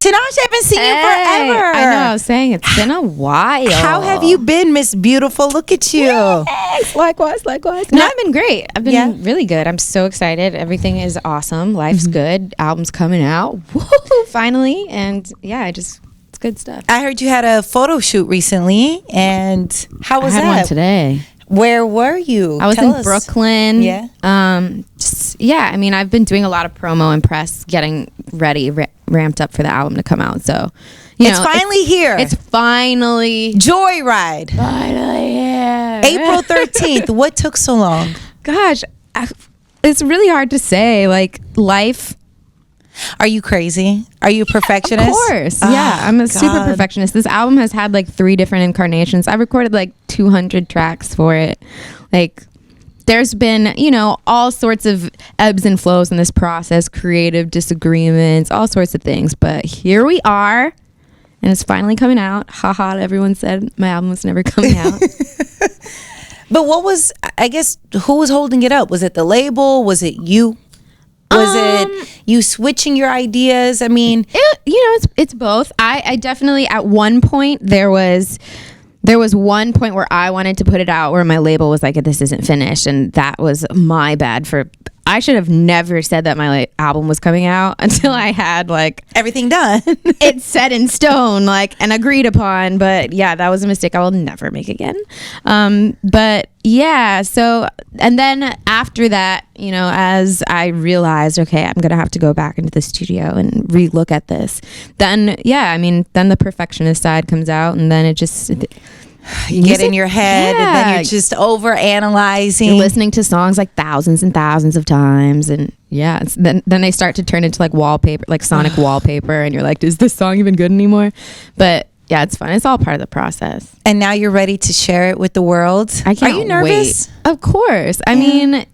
Tinashe, I've been seeing you forever. I know, I was saying it's been a while. How have you been, Miss Beautiful? Look at you. Yes, likewise. No, I've been great. I've been really good. I'm so excited. Everything is awesome. Life's good. Album's coming out. Woo, finally. And yeah, it's good stuff. I heard you had a photo shoot recently, and how was that? I had one today. Where were you? I was in Brooklyn. Yeah. I mean, I've been doing a lot of promo and press, getting ready, ramped up for the album to come out. So, it's finally here. It's finally Joyride. Finally here. April 13th. What took so long? Gosh, it's really hard to say. Like, life. Are you crazy? Are you a perfectionist? Of course. Yeah, I'm a super perfectionist. This album has had like 3 different incarnations. I've recorded like 200 tracks for it. Like, there's been, all sorts of ebbs and flows in this process, creative disagreements, all sorts of things. But here we are, and it's finally coming out. Haha, everyone said my album was never coming out. But who was holding it up? Was it the label? Was it you? Was it you switching your ideas? I mean, it's both. I definitely, at one point, there was one point where I wanted to put it out where my label was like, this isn't finished. And that was my bad I should have never said that my album was coming out until I had like everything done. It's set in stone, and agreed upon. But yeah, that was a mistake I will never make again. But yeah, so, and then after that, as I realized, okay, I'm going to have to go back into the studio and relook at this. Then, then the perfectionist side comes out, and then it just... You get in your head, and then you're just over analyzing. You're listening to songs like thousands and thousands of times, and then they start to turn into like wallpaper, like sonic wallpaper, and you're like, is this song even good anymore? But yeah, it's fun. It's all part of the process. And now you're ready to share it with the world. I can't. Are you nervous? Wait. Of course. I mean,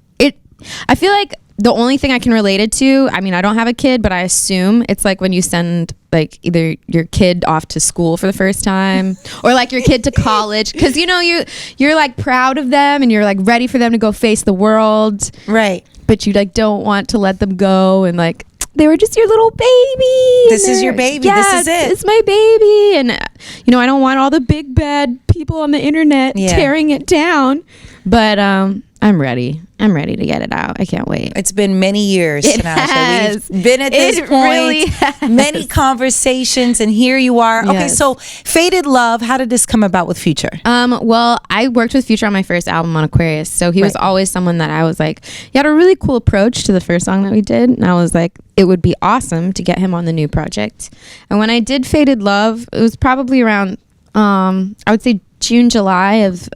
I feel like the only thing I can relate it to, I mean, I don't have a kid, but I assume it's like when you send like either your kid off to school for the first time or like your kid to college, because you're like proud of them and you're like ready for them to go face the world, right? But you like don't want to let them go, and like they were just your little baby. This is your baby. Yeah, this is it. It's my baby, and I don't want all the big bad people on the internet tearing it down, but I'm ready. I'm ready to get it out. I can't wait. It's been many years, Tinashe. We've been at this point, really many conversations, and here you are. Yes. Okay, so Faded Love, how did this come about with Future? Well, I worked with Future on my first album on Aquarius, so he was always someone that I was like, he had a really cool approach to the first song that we did, and I was like, it would be awesome to get him on the new project. And when I did Faded Love, it was probably around, I would say June, July of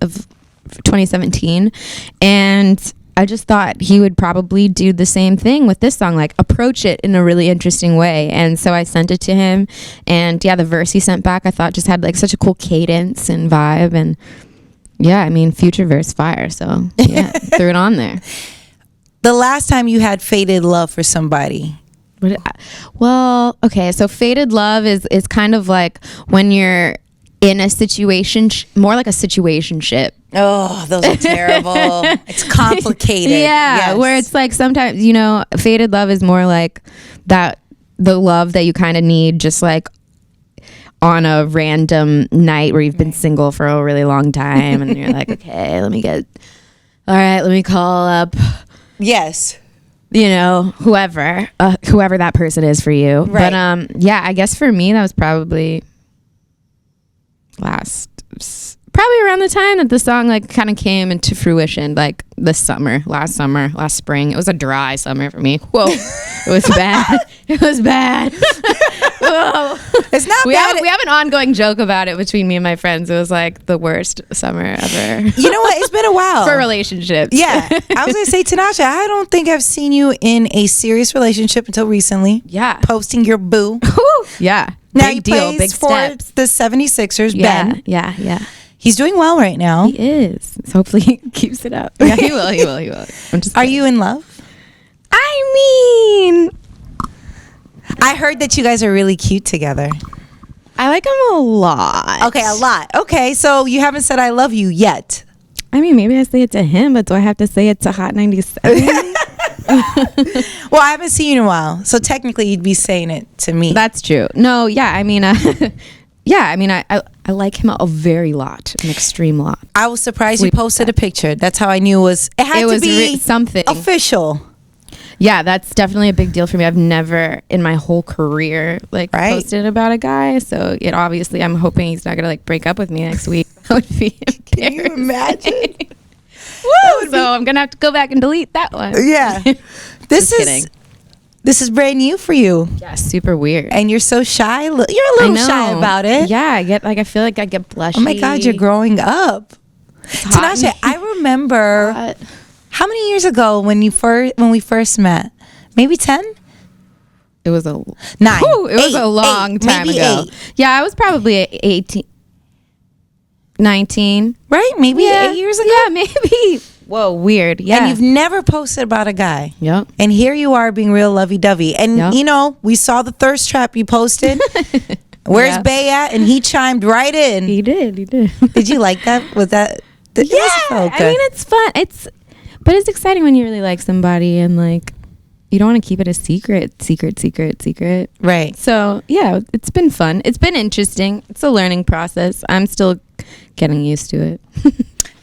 2017, and I just thought he would probably do the same thing with this song, like approach it in a really interesting way. And so I sent it to him, and yeah, the verse he sent back I thought just had like such a cool cadence and vibe, and yeah, I mean, Future verse fire, so yeah, threw it on there. The last time you had Faded Love for somebody? Well, okay, so Faded Love is kind of like when you're in a situation, more like a situationship. Oh, those are terrible. It's complicated. Yeah, yes. Where it's like sometimes, Faded Love is more like that, the love that you kind of need just like on a random night where you've been single for a really long time, and you're like, okay, let me call up. Yes. Whoever that person is for you. Right. But yeah, I guess for me that was probably probably around the time that the song like kind of came into fruition, like last spring. It was a dry summer for me. Whoa. It was bad. It was bad. Whoa. It's not bad. We have an ongoing joke about it between me and my friends. It was like the worst summer ever. You know what? It's been a while. For relationships. Yeah. I was going to say, Tinashe, I don't think I've seen you in a serious relationship until recently. Yeah. Posting your boo. Yeah. Now he plays for the 76ers, Ben. Yeah. He's doing well right now. He is. So hopefully he keeps it up. Yeah, he will. Are you in love? I mean, I heard that you guys are really cute together. I like him a lot. Okay, a lot. Okay, so you haven't said I love you yet. I mean, maybe I say it to him, but do I have to say it to Hot 97? Well, I haven't seen you in a while, so technically you'd be saying it to me. That's true. No, yeah, I mean, I like him a very lot, an extreme lot. I was surprised you posted a picture. That's how I knew it had to be something official. Yeah, that's definitely a big deal for me. I've never in my whole career posted about a guy, so it obviously I'm hoping he's not gonna break up with me next week. That would be embarrassing. Can you imagine? Woo! So I'm gonna have to go back and delete that one. Yeah. This is brand new for you. Yeah, super weird. And you're so shy. You're a little shy about it. Yeah, I feel like I get blushy. Oh my God, you're growing up. Tinashe, I remember how many years ago when we first met? Maybe 10? It was a 9. It was a long time ago. 8. Yeah, I was probably 18, 19. Right? Maybe 8 years ago? Yeah, maybe. Whoa, weird. Yeah. And you've never posted about a guy. Yep. And here you are being real lovey-dovey. And, you know, we saw the thirst trap you posted. Where's Bay at? And he chimed right in. He did. Did you like that? Was that? Yeah. I mean, it's fun. But it's exciting when you really like somebody and you don't want to keep it a secret. Right. So yeah, it's been fun. It's been interesting. It's a learning process. I'm still getting used to it.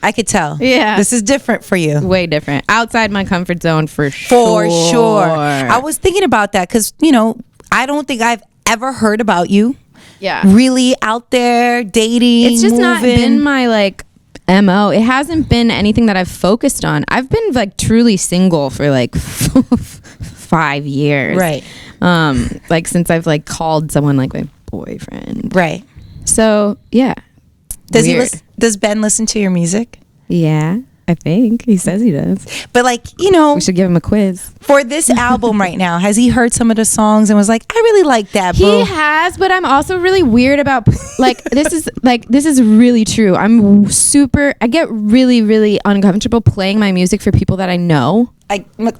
I could tell. Yeah. This is different for you. Way different. Outside my comfort zone for sure. For sure. I was thinking about that because, you know, I don't think I've ever heard about you. Yeah. Really out there dating. It's just not been my MO. It hasn't been anything that I've focused on. I've been truly single for 5 years. Right. Since I've called someone my boyfriend. Right. So yeah. Does Ben listen to your music? Yeah, I think he says he does. But we should give him a quiz for this album right now. Has he heard some of the songs and was like, I really like that, bro? He has, but I'm also really weird about this is really true. I get really, really uncomfortable playing my music for people that I know.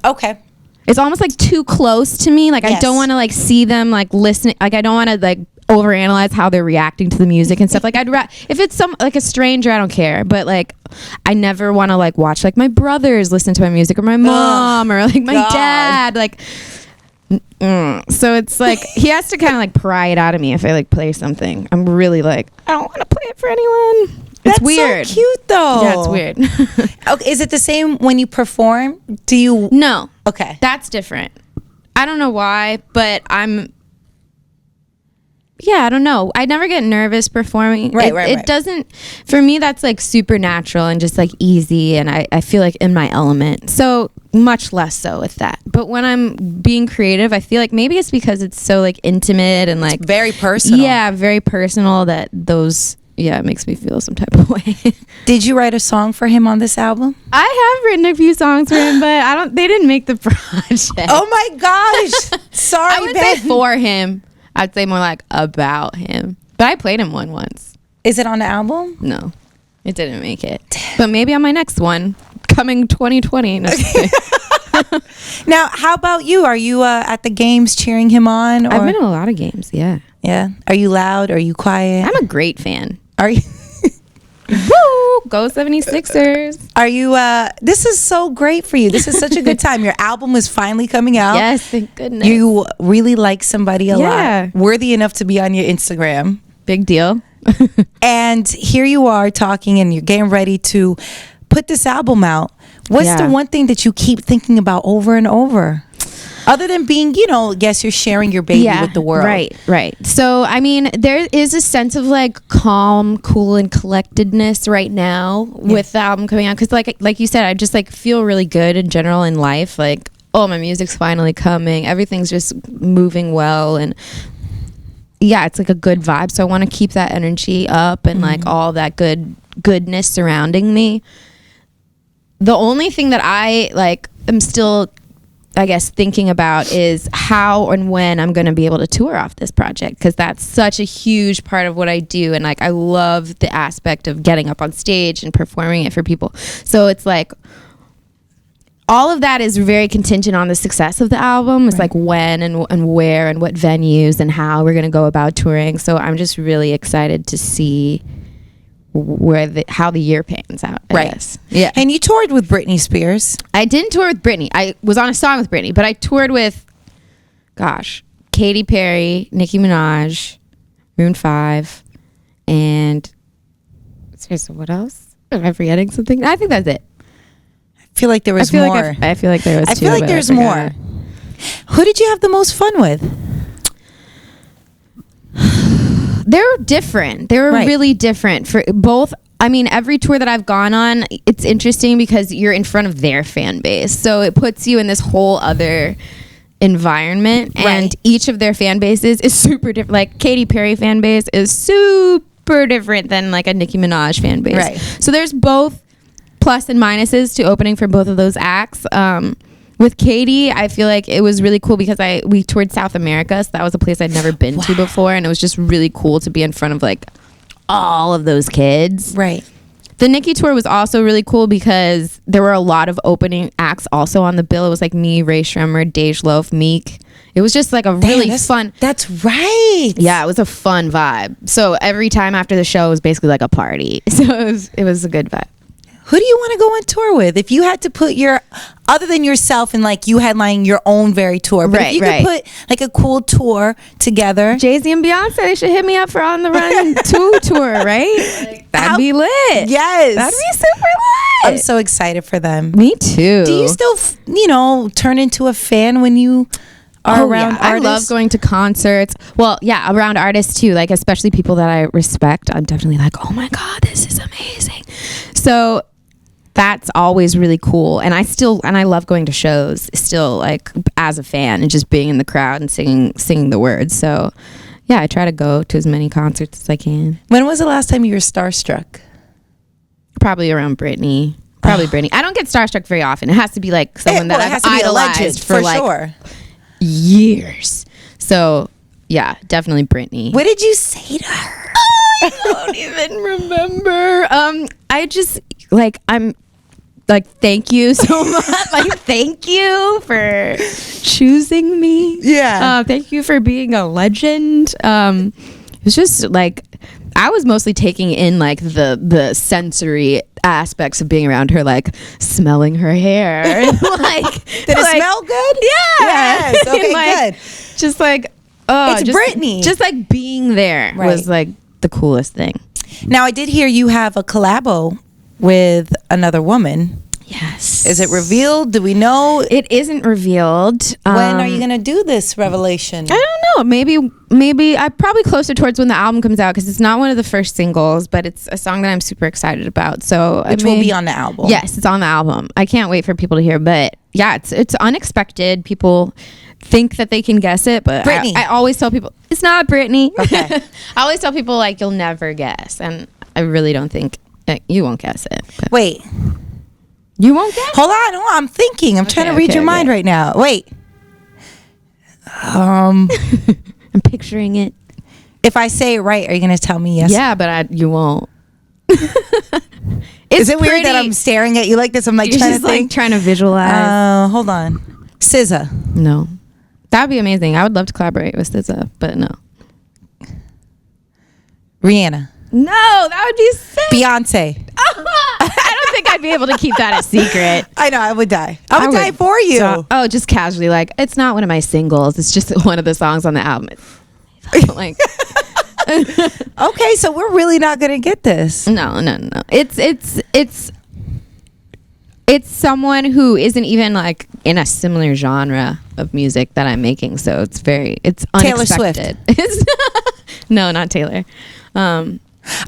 Okay. It's almost too close to me. Yes. I don't want to see them listening. I don't want to overanalyze how they're reacting to the music and stuff. If it's a stranger, I don't care. But I never want to watch my brothers listen to my music or my mom or my dad. So it's he has to kind of pry it out of me if I play something. I'm really I don't want to play it for anyone. It's weird. So cute though. Yeah, it's weird. Okay, is it the same when you perform? Do you? No. Okay. That's different. I don't know why, but I don't know. I never get nervous performing. Right. It doesn't, for me, that's super natural and just easy. And I feel in my element. So much less so with that. But when I'm being creative, I feel maybe it's because it's so intimate and it's very personal. Yeah, very personal that it makes me feel some type of way. Did you write a song for him on this album? I have written a few songs for him, but they didn't make the project. Oh my gosh. Sorry, I would say for him. I'd say more about him. But I played him one once. Is it on the album? No, it didn't make it. But maybe on my next one, coming 2020. No, now, how about you? Are you at the games cheering him on? Or? I've been in a lot of games, yeah. Yeah. Are you loud? Are you quiet? I'm a great fan. Are you? Woo! Go 76ers. Are you this is so great for you. This is such a good time. Your album is finally coming out. Yes, thank goodness. You really like somebody a lot. Worthy enough to be on your Instagram. Big deal. And here you are talking and you're getting ready to put this album out. What's the one thing that you keep thinking about over and over? Other than being, yes, you're sharing your baby with the world. Right. So, I mean, there is a sense of calm, cool, and collectedness right now with the album coming out. Because like you said, I just feel really good in general in life. My music's finally coming. Everything's just moving well. And yeah, it's a good vibe. So I want to keep that energy up and all that goodness surrounding me. The only thing that I am still, I guess, thinking about is how and when I'm going to be able to tour off this project, because that's such a huge part of what I do. And I love the aspect of getting up on stage and performing it for people. So it's all of that is very contingent on the success of the album. It's when and where and what venues and how we're going to go about touring. So I'm just really excited to see how the year pans out. I guess. Yeah. And you toured with Britney Spears. I didn't tour with Britney. I was on a song with Britney, but I toured with, Katy Perry, Nicki Minaj, Maroon 5, and seriously, what else? Am I forgetting something? I think that's it. I feel like there was more. I feel like there was. I feel like there's more. Who did you have the most fun with? They were different. They were really different for both. I mean, every tour that I've gone on, it's interesting because you're in front of their fan base. So it puts you in this whole other environment. And each of their fan bases is super different. Like Katy Perry fan base is super different than like a Nicki Minaj fan base. Right. So there's both plus and minuses to opening for both of those acts. With Katy, I feel like it was really cool because we toured South America, so that was a place I'd never been to before, and it was just really cool to be in front of like all of those kids. Right. The Nicki tour was also really cool because there were a lot of opening acts also on the bill. It was like me, Ray Shremmer, Dej Loaf, Meek. It was just like a really fun. That's right. Yeah, it was a fun vibe. So every time after the show, it was basically like a party. So it was a good vibe. Who do you want to go on tour with? If you had to put other than yourself and like you headlining your own very tour, but if you could put like a cool tour together. Jay-Z and Beyonce, they should hit me up for On the Run 2 tour, right? Like, that'd be lit. Yes. That'd be super lit. I'm so excited for them. Me too. Do you still, turn into a fan when you are around artists? I love going to concerts. Well, yeah, around artists too, like especially people that I respect. I'm definitely like, oh my God, this is amazing. So that's always really cool, and I love going to shows still, like as a fan and just being in the crowd and singing the words. So yeah, I try to go to as many concerts as I can. When was the last time you were starstruck? Probably around Britney. Britney. I don't get starstruck very often. It has to be like someone that I've idolized for like sure. years. So yeah, definitely Britney. What did you say to her? I don't even remember. I just I'm like, thank you so much. Like, thank you for choosing me. Yeah. Thank you for being a legend. It was just like, I was mostly taking in like the sensory aspects of being around her, like smelling her hair. Like, did it smell good? Yeah. Yes. Okay, like, good. Just like, oh, it's Britney. Just like being there was like the coolest thing. Now, I did hear you have a collabo with another woman. Yes. Is it revealed? Do we know? It isn't revealed. When are you going to do this revelation? I don't know. Maybe I probably closer towards when the album comes out, because it's not one of the first singles, but it's a song that I'm super excited about. So which will be on the album. Yes, it's on the album. I can't wait for people to hear. But yeah, it's unexpected. People think that they can guess it, but Britney. I always tell people it's not Britney. Okay. I always tell people like you'll never guess, and I really don't think you won't guess it. But. Wait. You won't guess? Hold on. I'm thinking. I'm trying to read your mind right now. Wait. I'm picturing it. If I say it right, are you going to tell me yes? Yeah, but you won't. Is it weird that I'm staring at you like this? I'm like You're trying just to think. Like trying to visualize. Hold on. SZA. No. That would be amazing. I would love to collaborate with SZA, but no. Rihanna. No, that would be sick. Beyonce. I don't think I'd be able to keep that a secret. I know, I would die. I would die for you. Just casually, like, it's not one of my singles. It's just one of the songs on the album. Like, okay, so we're really not gonna get this. No. It's someone who isn't even like in a similar genre of music that I'm making. So it's unexpected. Taylor Swift. No, not Taylor.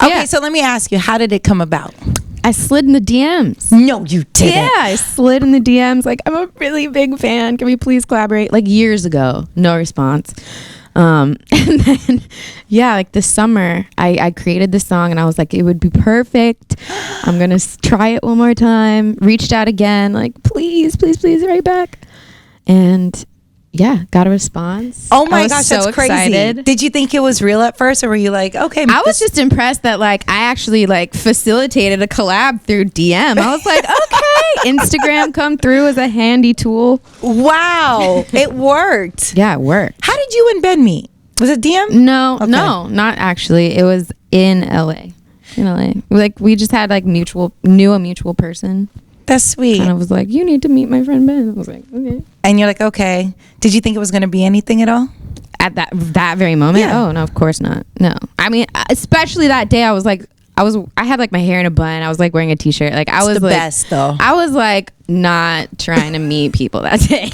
Okay, so let me ask you, how did it come about? I slid in the DMs. No, you didn't. Yeah, I slid in the DMs. Like, I'm a really big fan. Can we please collaborate? Like years ago, no response. And then, yeah, like this summer, I created this song and I was like, it would be perfect. I'm going to try it one more time. Reached out again, like, please, write back. And yeah, got a response. Oh my gosh, so that's crazy. Excited. Did you think it was real at first, or were you like, okay? I was just impressed that like I actually like facilitated a collab through DM. I was like, okay, Instagram come through as a handy tool. Wow, it worked. Yeah, it worked. How did you and Ben meet? Was it DM? No, not actually. It was in LA. in LA. Like we just had like knew a mutual person. That's sweet. And I was like, you need to meet my friend Ben. I was like, okay. And you're like, okay. Did you think it was going to be anything at all? At that very moment? Yeah. Oh, no, of course not. No. I mean, especially that day, I was like, I had like my hair in a bun. I was like wearing a t-shirt. Like I was the like, best though. I was like not trying to meet people that day.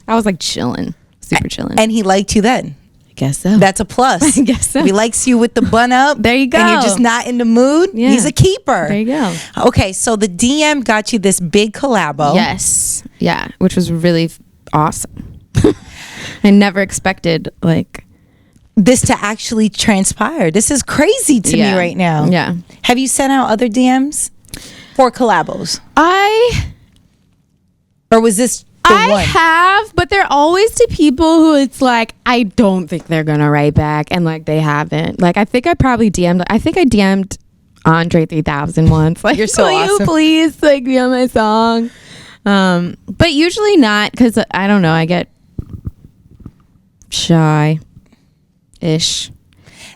I was like chilling, super chilling. And he liked you then. I guess so. That's a plus. I guess so. If he likes you with the bun up. There you go. And you're just not in the mood. Yeah. He's a keeper. There you go. Okay, so the DM got you this big collabo. Yes. Yeah, which was really awesome. I never expected like this to actually transpire. This is crazy to me right now. Yeah. Have you sent out other DMs for collabos? Or was this the one? Have, but they're always to people who it's like, I don't think they're going to write back. And like, they haven't. Like, I think I DM'd Andre 3000 once. Like, you're so will awesome. You please like be on my song? But usually not, because I don't know. I get shy-ish.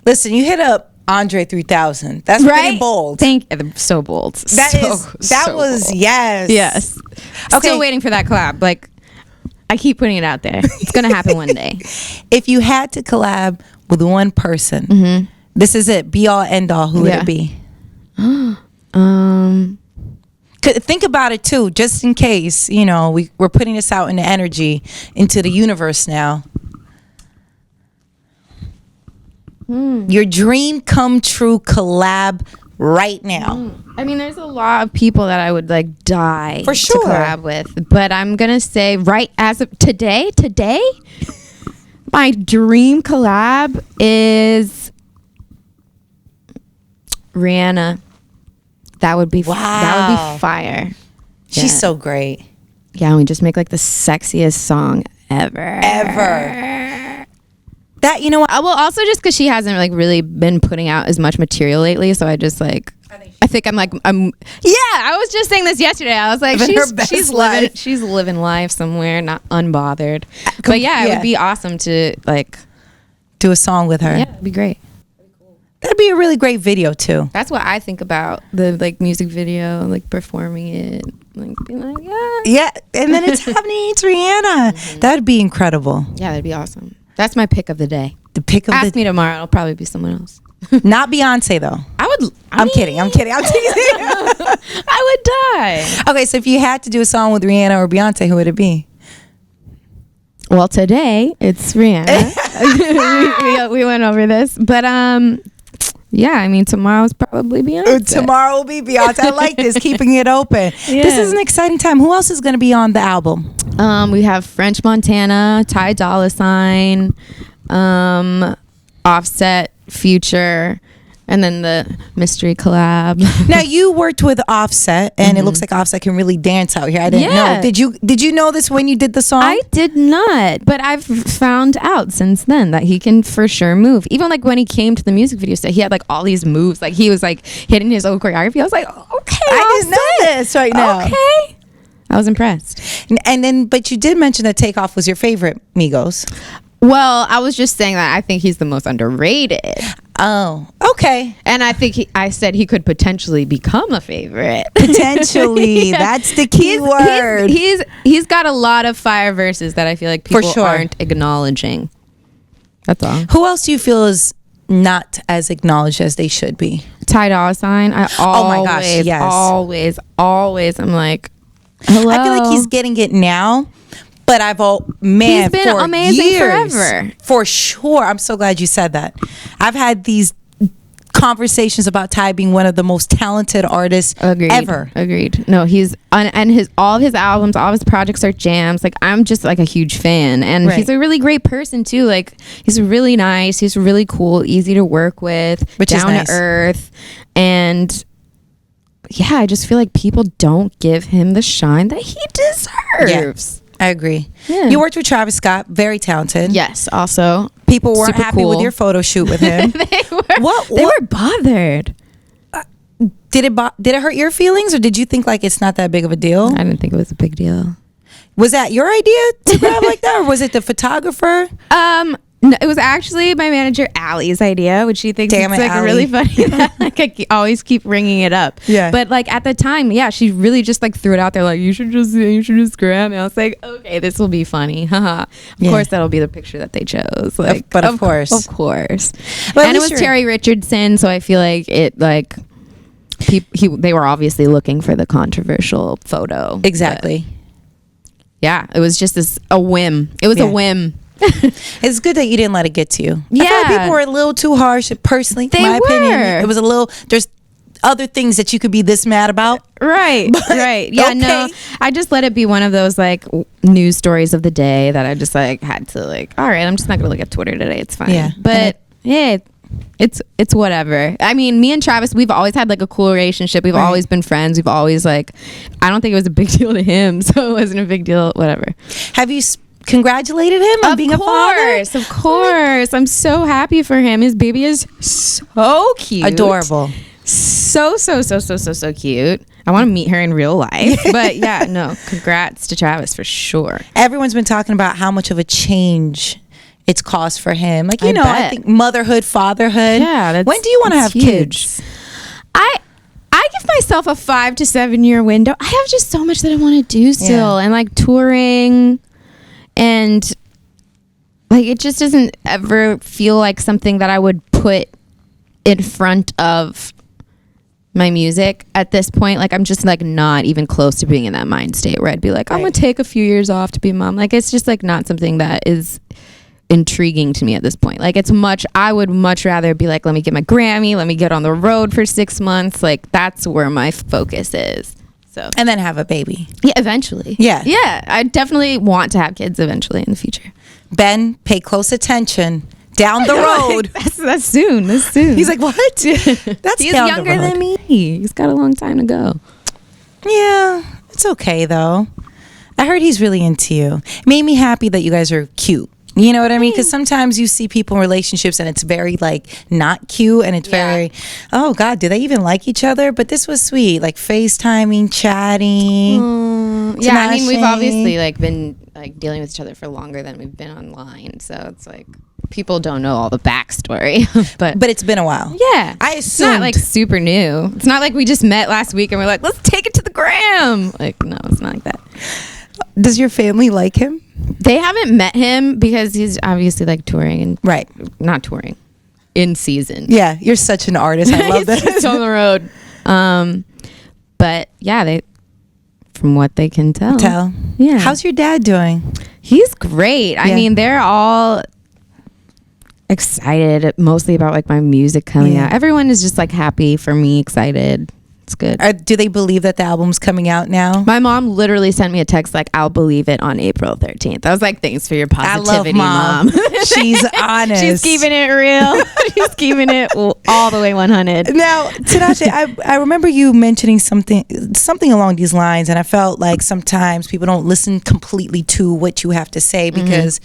Listen, you hit up Andre 3000. That's right? pretty bold. So bold. That was bold. Yes. Okay. Still waiting for that collab. Like, I keep putting it out there. It's gonna happen one day. If you had to collab with one person, this is it. Be all end all. Who would it be? Think about it too, just in case. You know, we're putting this out in the energy into the universe now. Your dream come true collab right now. I mean, there's a lot of people that I would like die for sure to collab with, but I'm gonna say right as of today, my dream collab is Rihanna. That would be That would be fire. She's so great. Yeah, and we just make like the sexiest song ever. That, you know what? Well, also just because she hasn't like really been putting out as much material lately, so I just like I think I'm I was just saying this yesterday. I was like, she's living life somewhere, not unbothered. But yeah, it would be awesome to like do a song with her. Yeah, it'd be great. That'd be a really great video too. That's what I think about the like music video, like performing it, like being like, yeah, and then it's happening. It's Rihanna. That'd be incredible. Yeah, that'd be awesome. That's my pick of the day. Ask me tomorrow. It'll probably be someone else. Not Beyonce though. I'm kidding. I'm teasing. I would die. Okay, so if you had to do a song with Rihanna or Beyonce, who would it be? Well, today it's Rihanna. we went over this, but yeah, I mean tomorrow's probably Beyonce. Tomorrow will be Beyonce. I like this, keeping it open. Yeah. This is an exciting time. Who else is going to be on the album? We have French Montana, Ty Dolla $ign, Offset, Future, and then the mystery collab. Now you worked with Offset, and it looks like Offset can really dance out here. I didn't know. Did you know this when you did the song? I did not, but I've found out since then that he can for sure move. Even like when he came to the music video set, he had like all these moves. Like he was like hitting his own choreography. I was like, okay, I didn't know this right now. Okay. I was impressed. And then, but you did mention that Takeoff was your favorite Migos. Well, I was just saying that I think he's the most underrated. Oh, okay. And I think I said he could potentially become a favorite. Potentially. Yeah. That's the key word. He's got a lot of fire verses that I feel like people aren't acknowledging. That's all. Who else do you feel is not as acknowledged as they should be? Ty Dolla $ign. Oh my gosh, yes. Always. I'm like, hello. I feel like he's getting it now. But he's been amazing years, forever. For sure. I'm so glad you said that. I've had these conversations about Ty being one of the most talented artists ever. Agreed. No, he's and all of his albums, all of his projects are jams. Like I'm just like a huge fan, and he's a really great person too. Like he's really nice. He's really cool, easy to work with, down to earth, and yeah, I just feel like people don't give him the shine that he deserves. Yeah. I agree. Yeah. You worked with Travis Scott, very talented. Yes, also. People weren't happy with your photo shoot with him. They were bothered. Did it hurt your feelings, or did you think like it's not that big of a deal? I didn't think it was a big deal. Was that your idea to grab like that, or was it the photographer? No, it was actually my manager Allie's idea, which she thinks it's like Allie. really funny. Like I always keep bringing it up. Yeah. But like at the time, yeah, she really just like threw it out there, like you should just grab me. I was like, okay, this will be funny. Haha. Of course, that'll be the picture that they chose. Like, but of course. But and it was Terry Richardson, so I feel like it like they were obviously looking for the controversial photo. Exactly. Yeah, it was just a whim. It was a whim. It's good that you didn't let it get to you. Yeah. I feel like people were a little too harsh. Personally, my opinion, it was a little. There's other things that you could be this mad about. Right. Right. Yeah. Okay. No, I just let it be one of those like news stories of the day that I just like had to like. All right, I'm just not gonna look at Twitter today. It's fine. Yeah. But yeah. It's whatever. I mean, me and Travis, we've always had like a cool relationship. We've always been friends. We've always like, I don't think it was a big deal to him, so it wasn't a big deal. Whatever. Have you congratulated him on being a father? Of course. I'm so happy for him. His baby is so cute, adorable, so cute. I want to meet her in real life. But yeah, no, congrats to Travis for sure. Everyone's been talking about how much of a change it's caused for him. Like, I think motherhood, fatherhood. Yeah. When do you want to have kids? I give myself a 5 to 7 year window. I have just so much that I want to do still, and like touring, and like it just doesn't ever feel like something that I would put in front of my music at this point. Like I'm just like not even close to being in that mind state where I'd be like, I'm gonna take a few years off to be a mom. Like it's just like not something that is intriguing to me at this point. Like I would much rather be like, let me get my Grammy, let me get on the road for 6 months. Like that's where my focus is. So and then have a baby. Yeah, eventually. Yeah, I definitely want to have kids eventually in the future. Ben, pay close attention. Down the road. That's soon. He's like, what? That's He's younger than me. He's got a long time to go. Yeah, it's okay though. I heard he's really into you. It made me happy that you guys are cute. You know what I mean? Because sometimes you see people in relationships and it's very like not cute, and it's very, oh God, do they even like each other? But this was sweet, like FaceTiming, chatting. Yeah, I mean, we've obviously like been like dealing with each other for longer than we've been online, so it's like people don't know all the backstory. but it's been a while. Yeah, I assumed. It's not like super new. It's not like we just met last week and we're like, let's take it to the gram. Like, no, it's not like that. Does your family like him? They haven't met him because he's obviously like touring and not touring in season. Yeah, you're such an artist. I love that. He's on the road. But yeah, from what they can tell. Yeah. How's your dad doing? He's great. I mean, they're all excited mostly about like my music coming out. Everyone is just like happy for me, excited. It's good. Do they believe that the album's coming out now? My mom literally sent me a text like, I'll believe it on April 13th. I was like, thanks for your positivity, Mom. She's honest. She's keeping it real. She's keeping it all the way 100. Now, Tinashe, I remember you mentioning something along these lines, and I felt like sometimes people don't listen completely to what you have to say because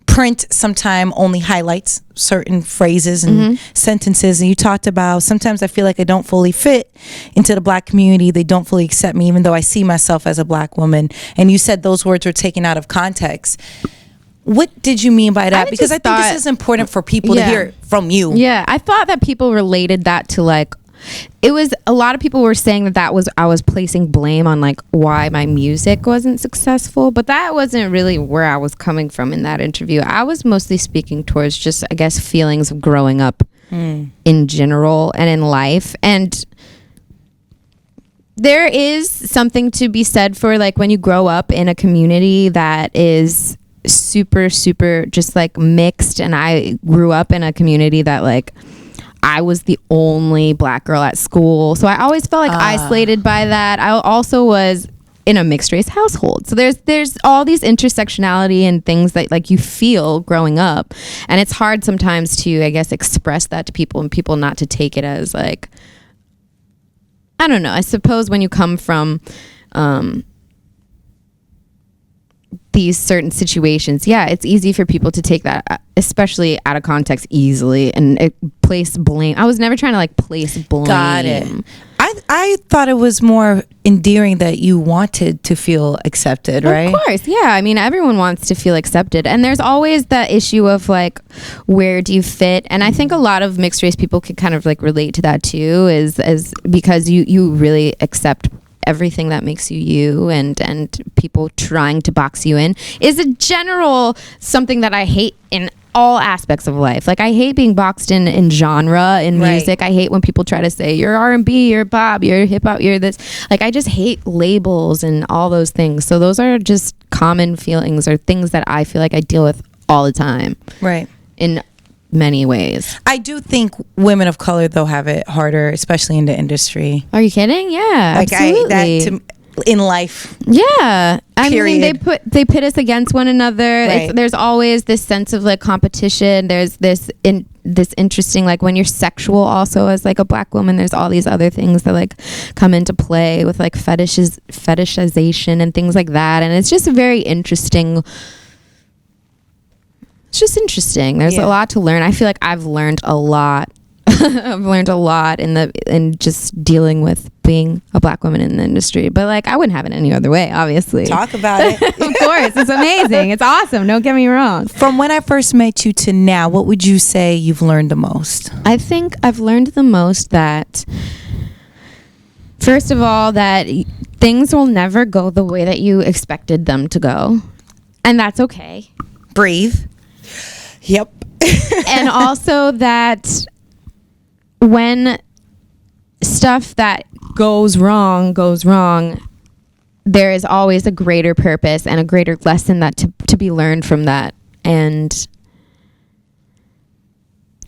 print sometimes only highlights certain phrases and sentences, and you talked about sometimes I feel like I don't fully fit into the Black community. They don't fully accept me even though I see myself as a Black woman, and you said those words were taken out of context. What did you mean by that? Because I think this is important for people to hear from you. Yeah, I thought that people related that to like, it was a lot of people were saying that was I was placing blame on like why my music wasn't successful, but that wasn't really where I was coming from in that interview. I was mostly speaking towards just, I guess, feelings of growing up in general and in life. And there is something to be said for like when you grow up in a community that is super just like mixed, and I grew up in a community that like I was the only Black girl at school, so I always felt like isolated by that. I also was in a mixed race household, so there's all these intersectionality and things that like you feel growing up, and it's hard sometimes to, I guess, express that to people and people not to take it as like, I don't know. I suppose when you come from these certain situations, it's easy for people to take that, especially out of context, easily and place blame. I was never trying to like place blame. Got it. I I thought it was more endearing that you wanted to feel accepted, right? Of course, yeah. I mean, everyone wants to feel accepted, and there's always that issue of like, where do you fit? And I think a lot of mixed race people could kind of like relate to that too, is because you really accept everything that makes you, and people trying to box you in is a general something that I hate in all aspects of life. Like I hate being boxed in genre in music. I hate when people try to say you're R&B, you're pop, you're hip hop, you're this. Like I just hate labels and all those things. So those are just common feelings or things that I feel like I deal with all the time. Right. In many ways. I do think women of color though have it harder, especially in the industry. Are you kidding? Yeah, like absolutely. In life, yeah. I mean, they pit us against one another. Right. There's always this sense of like competition. There's this interesting, like when you're sexual also as like a black woman, there's all these other things that like come into play with like fetishization and things like that. And it's just a very interesting. It's just interesting. There's a lot to learn. I feel like I've learned a lot. I've learned a lot in just dealing with being a black woman in the industry, but like I wouldn't have it any other way, obviously. Talk about it. Of course, it's amazing. It's awesome. Don't get me wrong. From when I first met you to now, what would you say you've learned the most? I think I've learned the most that, first of all, that things will never go the way that you expected them to go, and that's okay. Breathe. Yep. And also that when stuff that goes wrong, there is always a greater purpose and a greater lesson that to be learned from that. And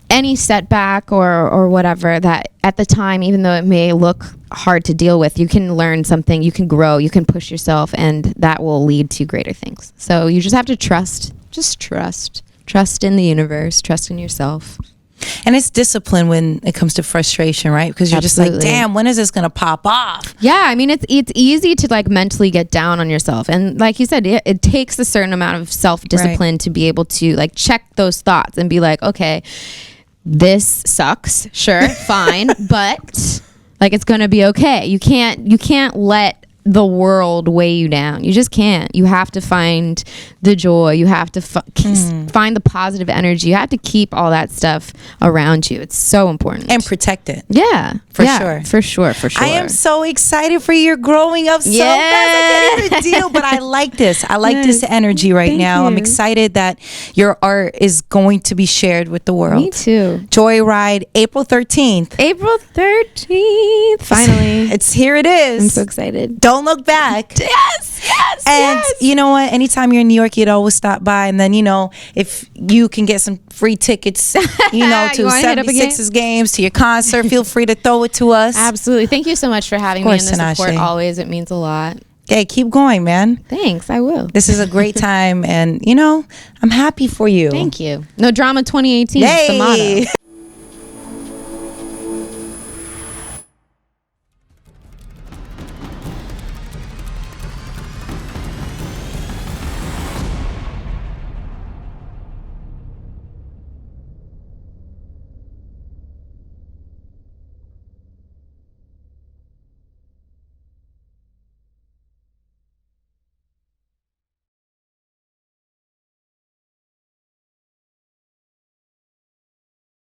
any setback or whatever that at the time, even though it may look hard to deal with, you can learn something, you can grow, you can push yourself, and that will lead to greater things. So you just have to trust in the universe, trust in yourself. And it's discipline when it comes to frustration, right? Because you're Absolutely. just like, damn, when is this gonna pop off? Yeah, I mean, it's easy to like mentally get down on yourself, and like you said, it takes a certain amount of self-discipline to be able to like check those thoughts and be like, okay, this sucks, sure, fine, but like it's gonna be okay. You can't let the world weigh you down. You just can't. You have to find the joy. You have to find the positive energy. You have to keep all that stuff around you. It's so important. And protect it. Yeah. For sure. For sure. I am so excited for your growing up so fast. I can't even deal, but I like this. I like this energy right now. I'm excited that your art is going to be shared with the world. Me too. Joyride, April 13th. April 13th. Finally. It's here it is. I'm so excited. Don't look back. Yes. And you know what? Anytime you're in New York, you'd always stop by. And then, you know, if you can get some free tickets, you know, to 76ers games, to your concert, feel free to throw it to us. Absolutely. Thank you so much for having me and the support always. It means a lot. Hey, keep going, man. Thanks. I will. This is a great time. And, you know, I'm happy for you. Thank you. No drama 2018 is the motto.